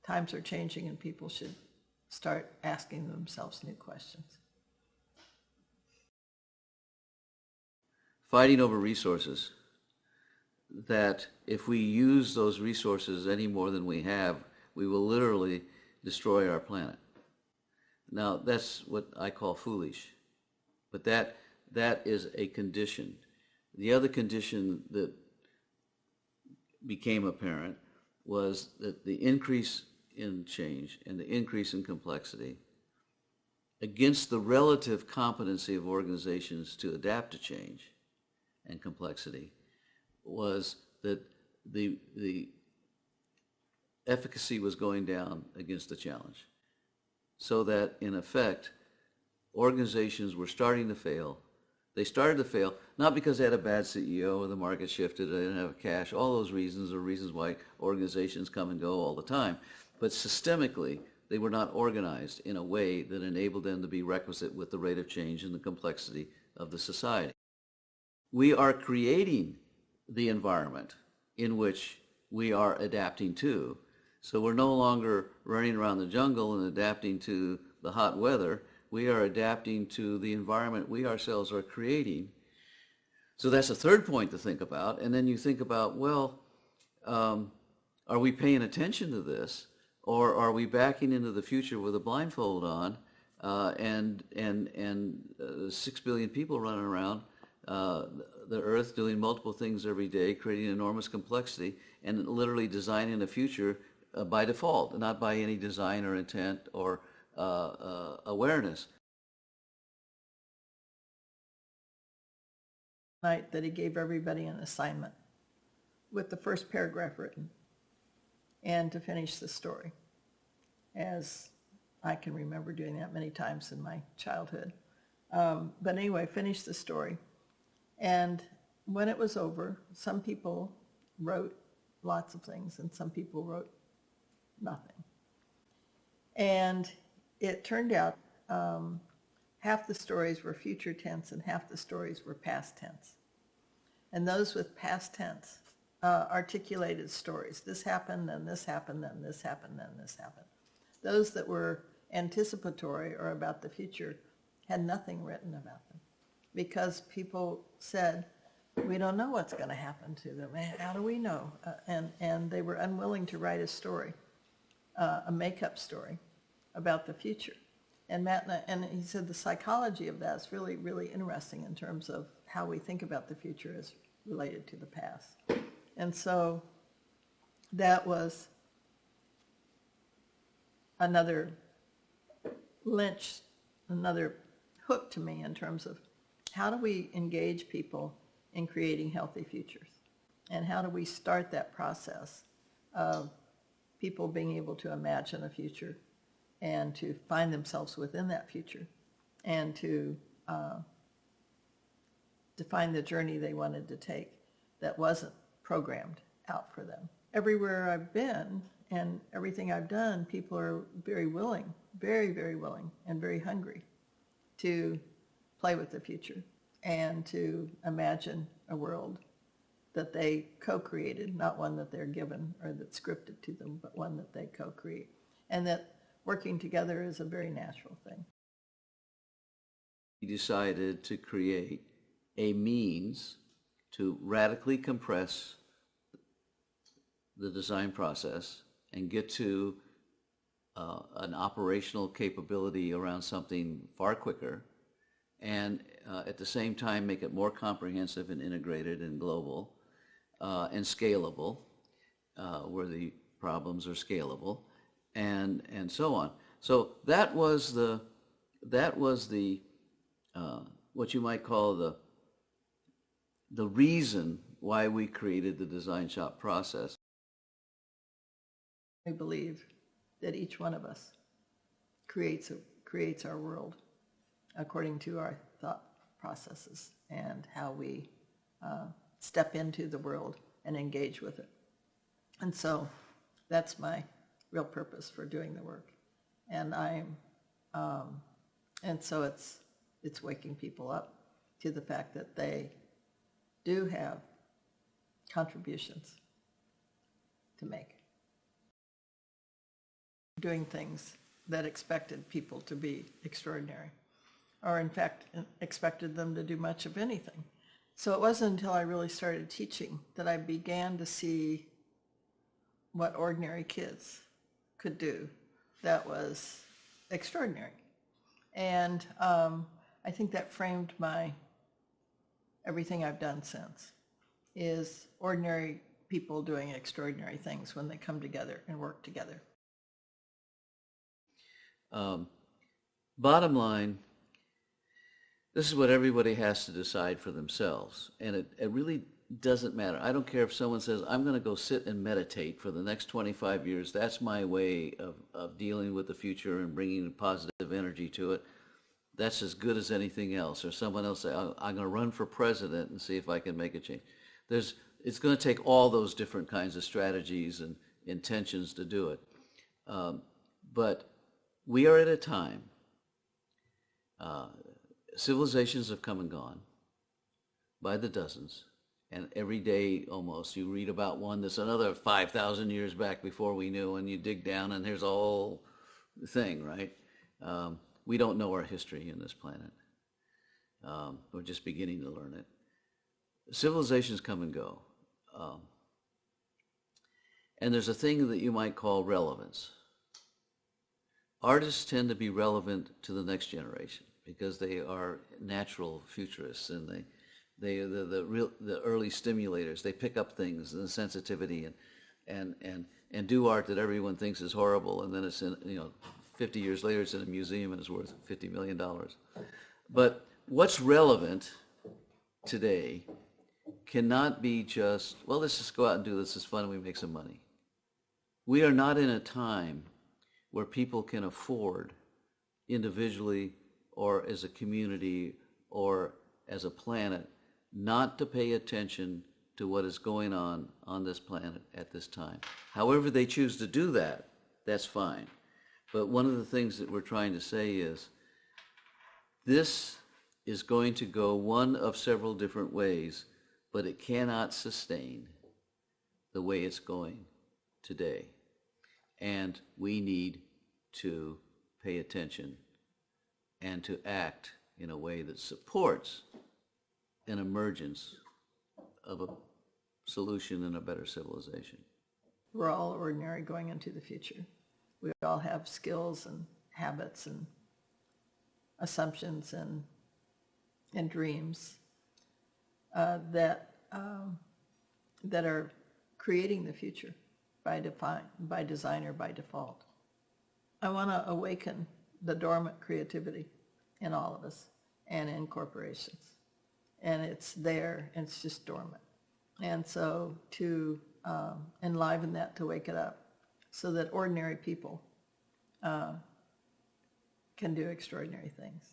times are changing and people should start asking themselves new questions. Fighting over resources, that if we use those resources any more than we have, we will literally destroy our planet. Now, that's what I call foolish, but that is a condition. The other condition that became apparent was that the increase in change and the increase in complexity against the relative competency of organizations to adapt to change and complexity was that the efficacy was going down against the challenge. So that, in effect, organizations were starting to fail. They started to fail not because they had a bad CEO or the market shifted, or they didn't have cash. All those reasons are reasons why organizations come and go all the time. But systemically, they were not organized in a way that enabled them to be requisite with the rate of change and the complexity of the society. We are creating the environment in which we are adapting to. So we're no longer running around the jungle and adapting to the hot weather. We are adapting to the environment we ourselves are creating. So that's a third point to think about. And then you think about, well, are we paying attention to this? Or are we backing into the future with a blindfold on and 6 billion people running around the earth doing multiple things every day, creating enormous complexity, and literally designing a future by default, not by any design or intent or awareness. Night that he gave everybody an assignment with the first paragraph written and to finish the story, as I can remember doing that many times in my childhood. But anyway, finish the story. And when it was over, some people wrote lots of things and some people wrote nothing. And it turned out half the stories were future tense and half the stories were past tense. And those with past tense articulated stories. This happened, then this happened, then this happened, then this happened. Those that were anticipatory or about the future had nothing written about them because people said, we don't know what's going to happen to them. How do we know? And they were unwilling to write a story, a make-up story about the future. And Matt and he said the psychology of that is really, really interesting in terms of how we think about the future as related to the past. And so that was another another hook to me in terms of how do we engage people in creating healthy futures? And how do we start that process of people being able to imagine a future and to find themselves within that future and to define the journey they wanted to take that wasn't programmed out for them. Everywhere I've been and everything I've done, people are very willing, very, very willing and very hungry to play with the future and to imagine a world that they co-created, not one that they're given or that's scripted to them, but one that they co-create. And that working together is a very natural thing. He decided to create a means to radically compress the design process and get to an operational capability around something far quicker, and at the same time make it more comprehensive and integrated and global and scalable, where the problems are scalable, and so on. So that was the what you might call the reason why we created the design shop process. I believe that each one of us creates our world according to our thought processes and how we step into the world and engage with it. And so that's my real purpose for doing the work. And and so it's waking people up to the fact that they do have contributions to make. doing things that expected people to be extraordinary, or in fact expected them to do much of anything. So it wasn't until I really started teaching that I began to see what ordinary kids could do that was extraordinary. And I think that framed everything I've done since, is ordinary people doing extraordinary things when they come together and work together. Bottom line, this is what everybody has to decide for themselves. And it really doesn't matter. I don't care if someone says, I'm going to go sit and meditate for the next 25 years. That's my way of dealing with the future and bringing positive energy to it. That's as good as anything else. Or someone else say, I'm going to run for president and see if I can make a change. It's going to take all those different kinds of strategies and intentions to do it. But we are at a time, civilizations have come and gone by the dozens, and every day almost you read about one that's another 5,000 years back before we knew, and you dig down and there's a whole thing, right? We don't know our history in this planet. We're just beginning to learn it. Civilizations come and go. And there's a thing that you might call relevance. Artists tend to be relevant to the next generation because they are natural futurists, and the early stimulators. They pick up things and the sensitivity and do art that everyone thinks is horrible, and then it's in, 50 years later it's in a museum and it's worth $50 million. But what's relevant today cannot be just, well, let's just go out and do this, it's fun and we make some money. We are not in a time where people can afford individually or as a community or as a planet not to pay attention to what is going on this planet at this time. However they choose to do that, that's fine. But one of the things that we're trying to say is this is going to go one of several different ways, but it cannot sustain the way it's going today. And we need to pay attention and to act in a way that supports an emergence of a solution and a better civilization. We're all ordinary going into the future. We all have skills and habits and assumptions and dreams that are creating the future by design or by default. I want to awaken the dormant creativity in all of us and in corporations. And it's there, and it's just dormant. And so to enliven that, to wake it up, so that ordinary people can do extraordinary things.